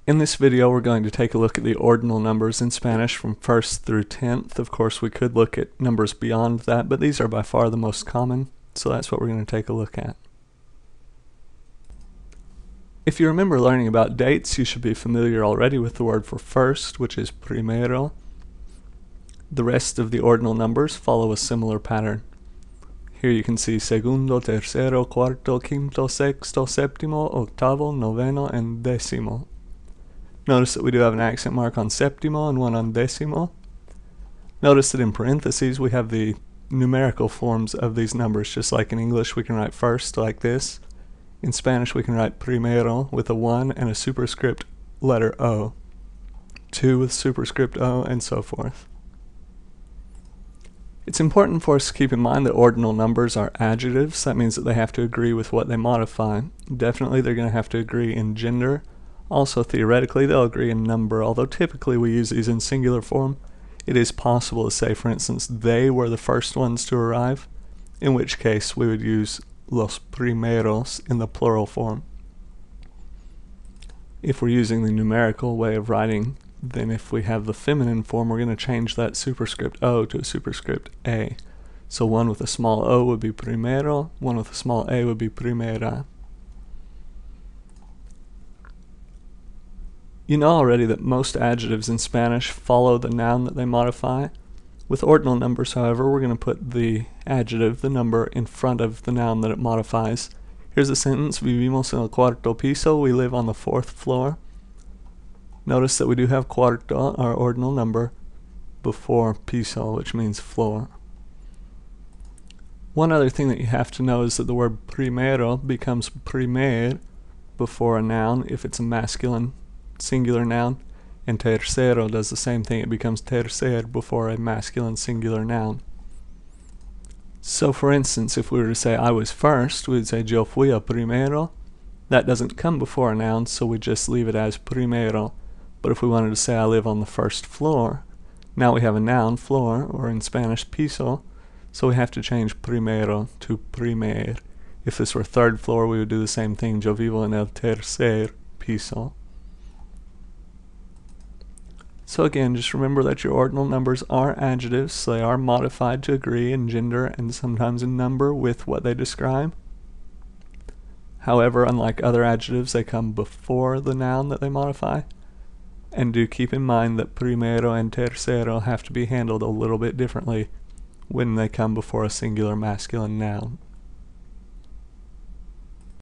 In this video, we're going to take a look at the ordinal numbers in Spanish from 1st through 10th. Of course, we could look at numbers beyond that, but these are by far the most common, so that's what we're going to take a look at. If you remember learning about dates, you should be familiar already with the word for first, which is primero. The rest of the ordinal numbers follow a similar pattern. Here you can see segundo, tercero, cuarto, quinto, sexto, séptimo, octavo, noveno, and décimo. Notice that we do have an accent mark on séptimo and one on décimo. Notice that in parentheses we have the numerical forms of these numbers. Just like in English we can write first like this. In Spanish we can write primero with a 1 and a superscript letter O, 2 with superscript O, and so forth. It's important for us to keep in mind that ordinal numbers are adjectives. That means that they have to agree with what they modify. Definitely they're going to have to agree in gender. Also, theoretically, they'll agree in number, although typically we use these in singular form. It is possible to say, for instance, they were the first ones to arrive, in which case we would use los primeros in the plural form. If we're using the numerical way of writing, then if we have the feminine form, we're going to change that superscript O to a superscript A. So one with a small O would be primero, one with a small A would be primera. You know already that most adjectives in Spanish follow the noun that they modify. With ordinal numbers, however, we're going to put the adjective, the number, in front of the noun that it modifies. Here's a sentence: vivimos en el cuarto piso, we live on the 4th floor. Notice that we do have cuarto, our ordinal number, before piso, which means floor. One other thing that you have to know is that the word primero becomes primer before a noun if it's a masculine singular noun, and tercero does the same thing. It becomes tercer before a masculine singular noun. So for instance, if we were to say I was first, we would say yo fui el primero. That doesn't come before a noun, so we just leave it as primero. But if we wanted to say I live on the 1st floor, now we have a noun, floor, or in Spanish piso, so we have to change primero to primer. If this were 3rd floor, we would do the same thing, yo vivo en el tercer piso. So again, just remember that your ordinal numbers are adjectives, so they are modified to agree in gender and sometimes in number with what they describe. However, unlike other adjectives, they come before the noun that they modify. And do keep in mind that primero and tercero have to be handled a little bit differently when they come before a singular masculine noun.